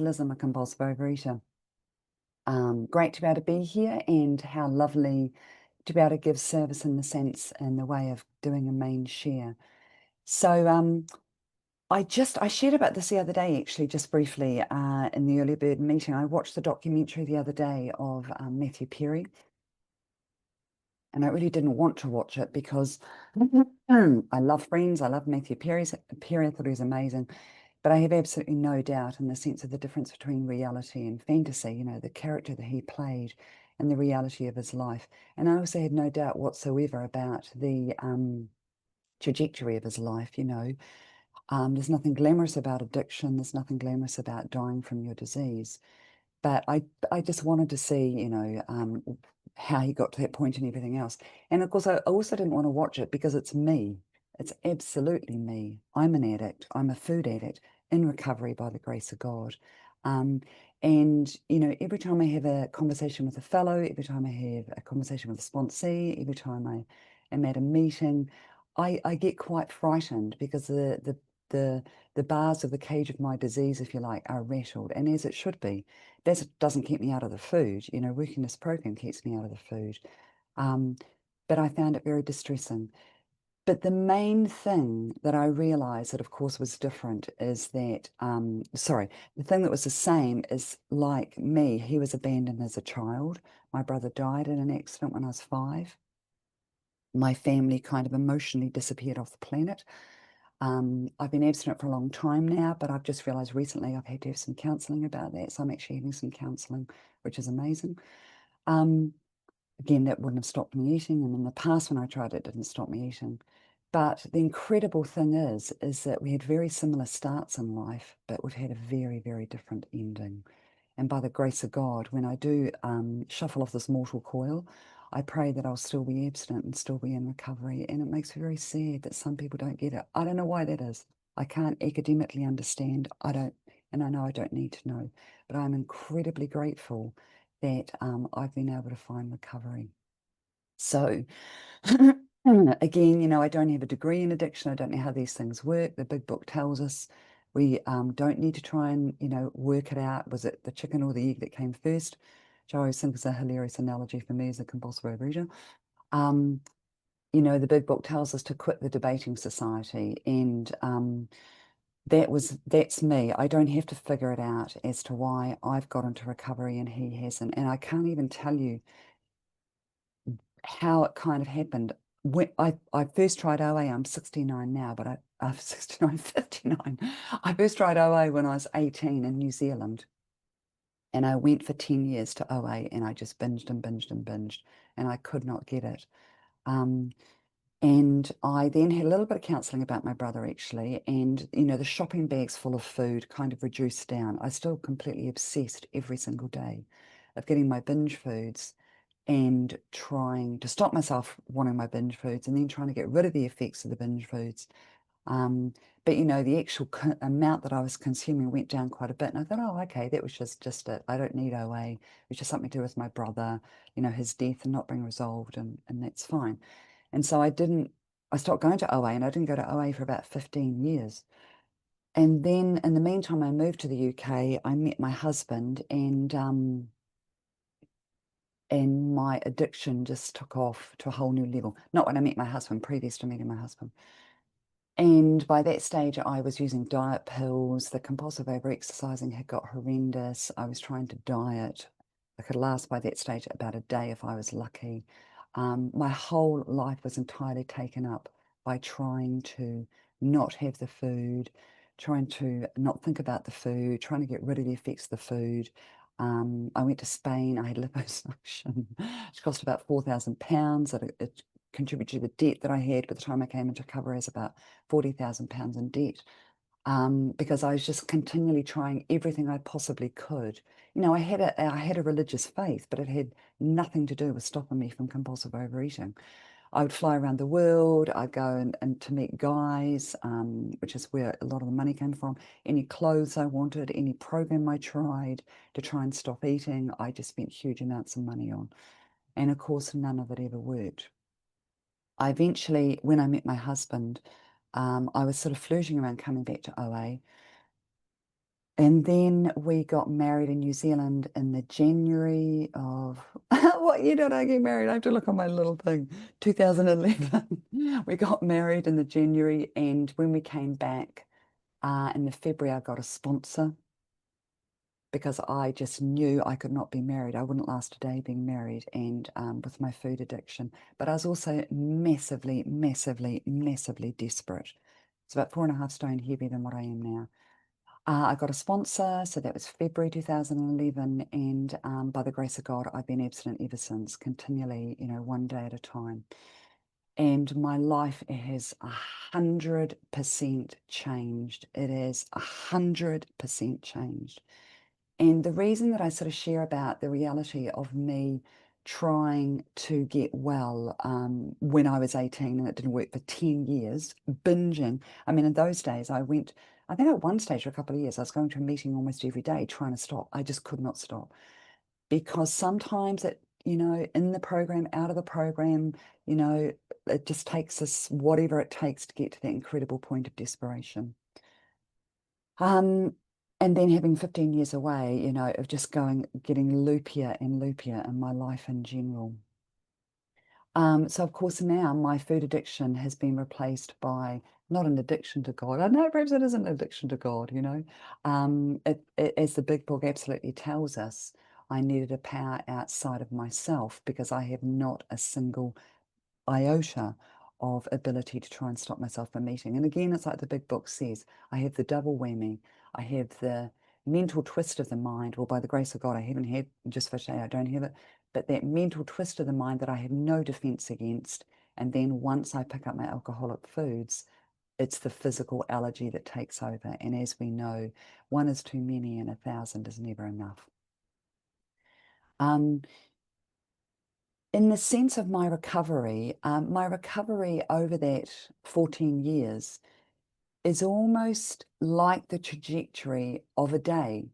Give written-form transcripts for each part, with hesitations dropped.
Liz, I'm a compulsive overeater. Great to be able to be here, and how lovely to be able to give service in the sense, in the way of doing a main share. So I shared about this the other day, actually, just briefly, in the early bird meeting. I watched the documentary the other day of Matthew Perry, and I really didn't want to watch it because I love Friends. I love Matthew Perry. I thought he was amazing. But I have absolutely no doubt in the sense of the difference between reality and fantasy, the character that he played and the reality of his life. And I also had no doubt whatsoever about the trajectory of his life. There's nothing glamorous about addiction. There's nothing glamorous about dying from your disease. But I just wanted to see, how he got to that point and everything else. And of course, I also didn't want to watch it because it's me. It's absolutely me. I'm an addict. I'm a food addict in recovery by the grace of God. Um, and, every time I have a conversation with a fellow, every time I have a conversation with a sponsee, every time I am at a meeting, I get quite frightened because the bars of the cage of my disease, if you like, are rattled, and as it should be. That doesn't keep me out of the food. Working this program keeps me out of the food. Um, but I found it very distressing. But the main thing that I realized that, of course, was different is that, the thing that was the same is, like me, he was abandoned as a child. My brother died in an accident when I was 5. My family kind of emotionally disappeared off the planet. I've been abstinent for a long time now, but I've just realized recently I've had to have some counseling about that. So I'm actually having some counseling, which is amazing. Again, that wouldn't have stopped me eating. And in the past, when I tried it, didn't stop me eating. But the incredible thing is that we had very similar starts in life, but we've had a very, very different ending. And by the grace of God, when I do shuffle off this mortal coil, I pray that I'll still be abstinent and still be in recovery. And it makes me very sad that some people don't get it. I don't know why that is. I can't academically understand. And I know I don't need to know. But I'm incredibly grateful that I've been able to find recovery. So, again, I don't have a degree in addiction. I don't know how these things work. The big book tells us we don't need to try and, work it out. Was it the chicken or the egg that came first? Which I always think is a hilarious analogy for me as a compulsive overeater. The big book tells us to quit the debating society, and that's me. I don't have to figure it out as to why I've got into recovery and he hasn't. And I can't even tell you how it kind of happened. When I first tried OA, I'm 69 now, but I'm 69, 59. I first tried OA when I was 18 in New Zealand. And I went for 10 years to OA, and I just binged and binged and binged, and I could not get it. Um, and I then had a little bit of counseling about my brother, actually. And, the shopping bags full of food kind of reduced down. I still completely obsessed every single day of getting my binge foods and trying to stop myself wanting my binge foods, and then trying to get rid of the effects of the binge foods. Um, but the actual amount that I was consuming went down quite a bit, and I thought, oh, okay, that was just it. I don't need OA. It was just something to do with my brother, his death and not being resolved, and that's fine. And so I stopped going to OA, and I didn't go to OA for about 15 years. And then in the meantime, I moved to the UK. I met my husband, and my addiction just took off to a whole new level. Not when I met my husband, previous to meeting my husband. And by that stage, I was using diet pills. The compulsive overexercising had got horrendous. I was trying to diet. I could last by that stage about a day if I was lucky. My whole life was entirely taken up by trying to not have the food, trying to not think about the food, trying to get rid of the effects of the food. I went to Spain. I had liposuction. It cost about £4,000. It contributed to the debt that I had by the time I came into recovery, as about £40,000 in debt. Because I was just continually trying everything I possibly could. I had a religious faith, but it had nothing to do with stopping me from compulsive overeating. I would fly around the world. I'd go and to meet guys, which is where a lot of the money came from. Any clothes I wanted, any program I tried to try and stop eating, I just spent huge amounts of money on. And of course, none of it ever worked. I eventually, when I met my husband, I was sort of flirting around coming back to OA. And then we got married in New Zealand in the January of, what year did I get married? I have to look on my little thing, 2011. We got married in the January, and when we came back in the February, I got a sponsor because I just knew I could not be married. I wouldn't last a day being married, and with my food addiction. But I was also massively, massively, massively desperate. It's about 4.5 stone heavier than what I am now. I got a sponsor, so that was February 2011, and by the grace of God, I've been abstinent ever since, continually, one day at a time. And my life has 100% changed. It is 100% changed. And the reason that I sort of share about the reality of me trying to get well when I was 18 and it didn't work for 10 years, binging. I mean, in those days, I think at one stage for a couple of years, I was going to a meeting almost every day trying to stop. I just could not stop because sometimes in the program, out of the program, it just takes us whatever it takes to get to that incredible point of desperation. And then having 15 years away, of just getting loopier and loopier in my life in general. So of course now my food addiction has been replaced by not an addiction to God. I know perhaps it is an addiction to God, as the big book absolutely tells us, I needed a power outside of myself because I have not a single iota of ability to try and stop myself from eating. And again, it's like the big book says, I have the double whammy. I have the mental twist of the mind. Well, by the grace of God, I haven't had, just for today, I don't have it, but that mental twist of the mind that I have no defense against. And then once I pick up my alcoholic foods, it's the physical allergy that takes over. And as we know, one is too many and 1,000 is never enough. In the sense of my recovery over that 14 years is almost like the trajectory of a day,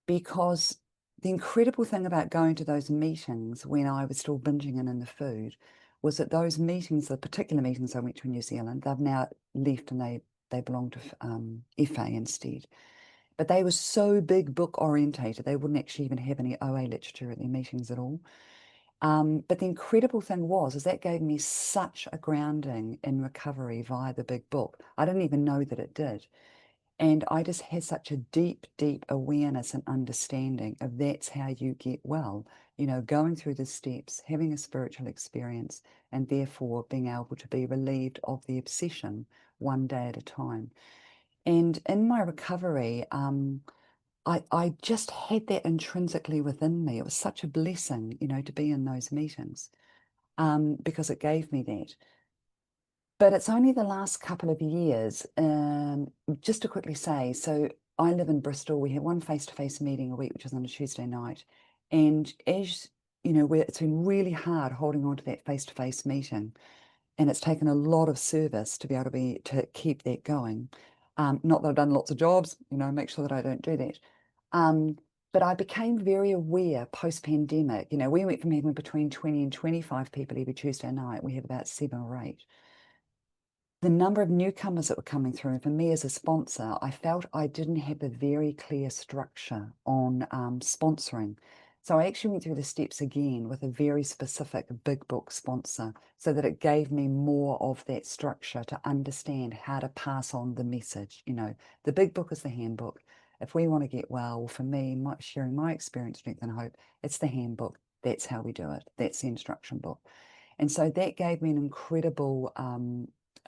because the incredible thing about going to those meetings when I was still binging in the food was that those meetings, the particular meetings I went to in New Zealand, they've now left and they belong to FA instead. But they were so big book orientated, they wouldn't actually even have any OA literature at their meetings at all. But the incredible thing is that gave me such a grounding in recovery via the big book. I didn't even know that it did. And I just had such a deep, deep awareness and understanding of that's how you get well, going through the steps, having a spiritual experience, and therefore being able to be relieved of the obsession one day at a time. And in my recovery, I just had that intrinsically within me. It was such a blessing, to be in those meetings because it gave me that. But it's only the last couple of years, just to quickly say, so I live in Bristol. We have one face-to-face meeting a week, which is on a Tuesday night. And as you know, it's been really hard holding on to that face-to-face meeting. And it's taken a lot of service to be able to keep that going. Not that I've done lots of jobs, make sure that I don't do that. But I became very aware post-pandemic. We went from having between 20 and 25 people every Tuesday night. We have about 7 or 8. The number of newcomers that were coming through, and for me as a sponsor, I felt I didn't have a very clear structure on sponsoring. So I actually went through the steps again with a very specific big book sponsor so that it gave me more of that structure to understand how to pass on the message. The big book is the handbook. If we want to get well, for me, sharing my experience, strength and hope, it's the handbook. That's how we do it. That's the instruction book. And so that gave me an incredible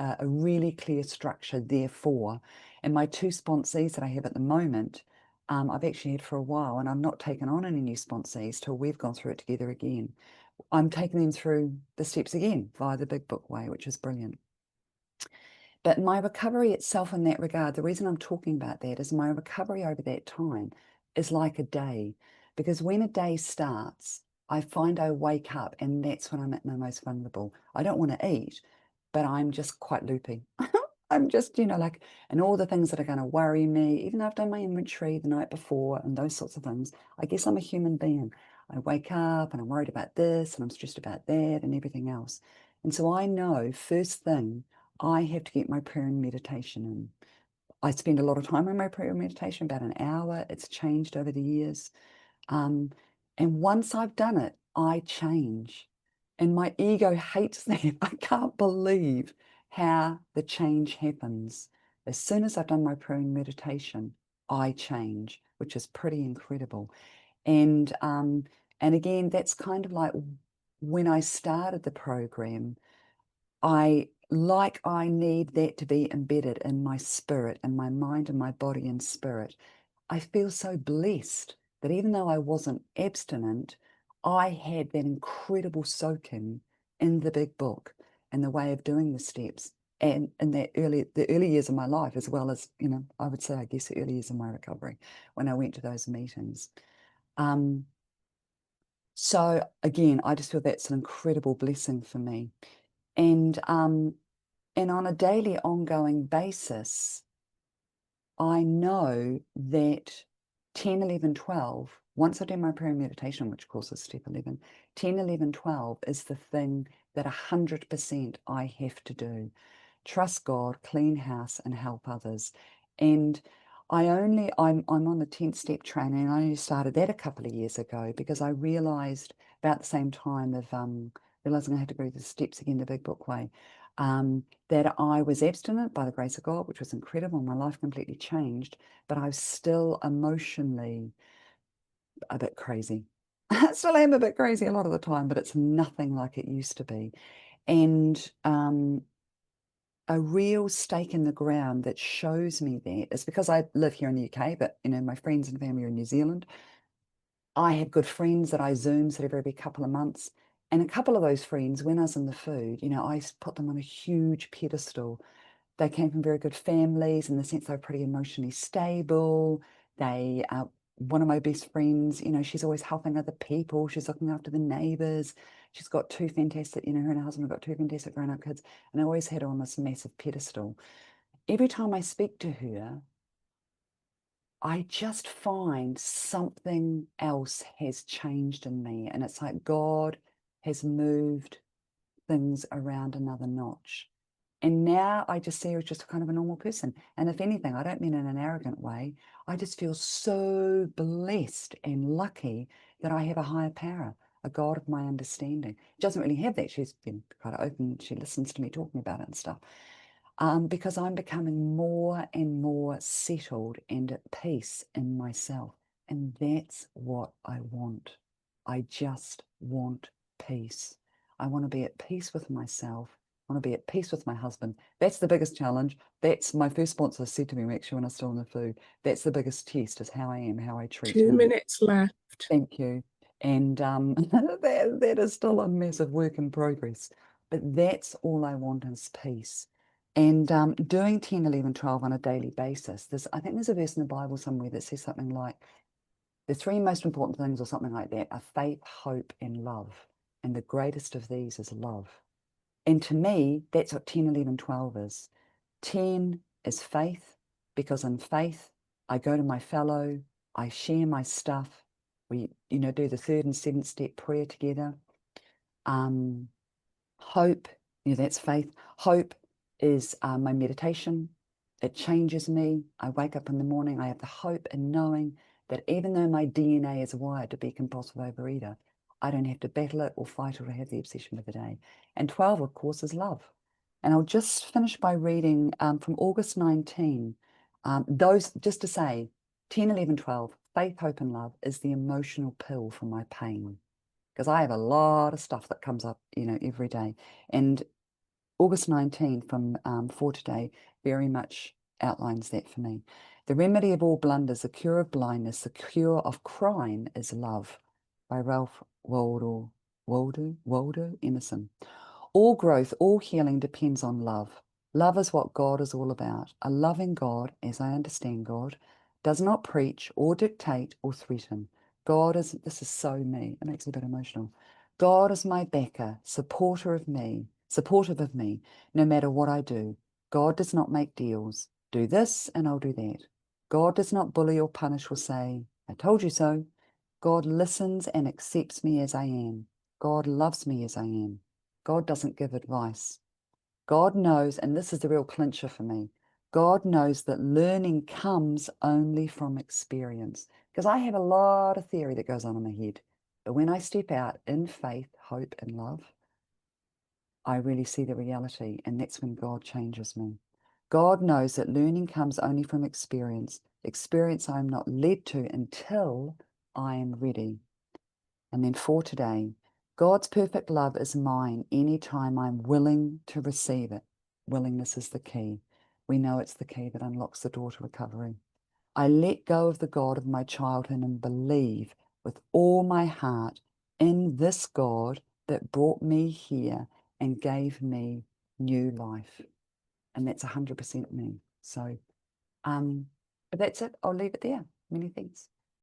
a really clear structure, therefore. And my 2 sponsees that I have at the moment, I've actually had for a while, and I'm not taking on any new sponsees till we've gone through it together again. I'm taking them through the steps again via the big book way, which is brilliant. But my recovery itself in that regard, the reason I'm talking about that is my recovery over that time is like a day, because when a day starts, I find I wake up and that's when I'm at my most vulnerable. I don't want to eat, but I'm just quite loopy. I'm just, and all the things that are going to worry me, even though I've done my inventory the night before and those sorts of things, I guess I'm a human being. I wake up and I'm worried about this and I'm stressed about that and everything else. And so I know first thing, I have to get my prayer and meditation in. I spend a lot of time in my prayer and meditation, about an hour. It's changed over the years. And once I've done it, I change. And my ego hates that. I can't believe how the change happens. As soon as I've done my prayer and meditation, I change, which is pretty incredible. And again, that's kind of like when I started the program, I need that to be embedded in my spirit, in my mind and my body and spirit. I feel so blessed that even though I wasn't abstinent, I had that incredible soaking in the big book and the way of doing the steps, and in the early years of my life, as well as, I would say, I guess, the early years of my recovery when I went to those meetings. So again, I just feel that's an incredible blessing for me. And on a daily ongoing basis, I know that 10, 11, 12, once I do my prayer and meditation, which of course is step 11, 10, 11, 12 is the thing that 100% I have to do. Trust God, clean house, and help others. And I'm on the 10th step training, and I only started that a couple of years ago because I realized about the same time of realizing I had to go through the steps again, the big book way, that I was abstinent by the grace of God, which was incredible. My life completely changed, but I was still emotionally a bit crazy. I still am a bit crazy a lot of the time, but it's nothing like it used to be. And a real stake in the ground that shows me that is because I live here in the UK, but my friends and family are in New Zealand. I have good friends that I Zoom sort of every couple of months. And a couple of those friends, when I was in the food, I put them on a huge pedestal. They came from very good families in the sense they were pretty emotionally stable. One of my best friends, she's always helping other people. She's looking after the neighbors. She's got two fantastic, her and her husband have got two fantastic grown-up kids. And I always had her on this massive pedestal. Every time I speak to her, I just find something else has changed in me. And it's like God has moved things around another notch. And now I just see her as just kind of a normal person. And if anything, I don't mean in an arrogant way. I just feel so blessed and lucky that I have a higher power, a God of my understanding. She doesn't really have that. She's been quite open. She listens to me talking about it and stuff. Because I'm becoming more and more settled and at peace in myself. And that's what I want. I just want peace. I want to be at peace with myself. I want to be at peace with my husband. That's the biggest challenge. That's my first sponsor said to me actually when I was still in the food. That's the biggest test, is how I am, how I treat 2 him. minutes left. Thank you. And that is still a massive work in progress. But that's all I want is peace. And doing 10, 11, 12 on a daily basis, I think there's a verse in the Bible somewhere that says something like, the three most important things or something like that are faith, hope, and love. And the greatest of these is love. And to me, that's what 10, 11, 12 is. 10 is faith, because in faith, I go to my fellow, I share my stuff. We, do the 3rd and 7th step prayer together. Hope, that's faith. Hope is my meditation. It changes me. I wake up in the morning, I have the hope in knowing that even though my DNA is wired to be compulsive overeater, I don't have to battle it or fight it or have the obsession of the day. And 12, of course, is love. And I'll just finish by reading from August 19. Those, just to say, 10, 11, 12, faith, hope, and love is the emotional pill for my pain. Because I have a lot of stuff that comes up, every day. And August 19 from For Today very much outlines that for me. The remedy of all blunders, the cure of blindness, the cure of crime is love, by Ralph Waldo Emerson. All growth, all healing depends on love. Love is what God is all about. A loving God, as I understand God, does not preach or dictate or threaten. This is so me, it makes me a bit emotional. God is my backer, supportive of me, no matter what I do. God does not make deals. Do this and I'll do that. God does not bully or punish or say, I told you so. God listens and accepts me as I am. God loves me as I am. God doesn't give advice. God knows, and this is the real clincher for me, God knows that learning comes only from experience. Because I have a lot of theory that goes on in my head. But when I step out in faith, hope, and love, I really see the reality, and that's when God changes me. God knows that learning comes only from experience. Experience I am not led to until I am ready. And then for today, God's perfect love is mine anytime I'm willing to receive it. Willingness is the key. We know it's the key that unlocks the door to recovery. I let go of the God of my childhood and believe with all my heart in this God that brought me here and gave me new life. And that's 100% me. So, but that's it. I'll leave it there. Many thanks.